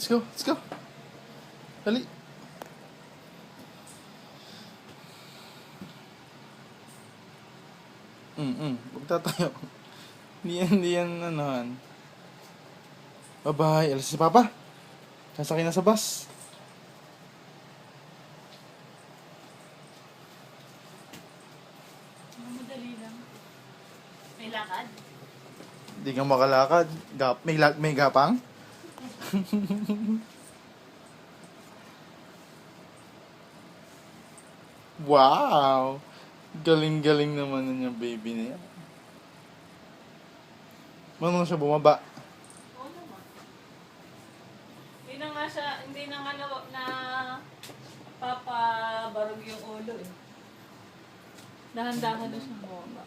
Let's go, let's go. Dali. Huwag tatayo. Hindi yan, anohan. Bye-bye. Alas si Papa. Sasakay na sa bus. Madali lang. May lakad? Hindi ka makalakad. May gapang? Wow! Galing-galing naman na niya, baby na yan. Marunong siya bumaba. Oo naman. Hindi na nga na papabarog yung ulo eh. Dahan-dahan na siya bumaba.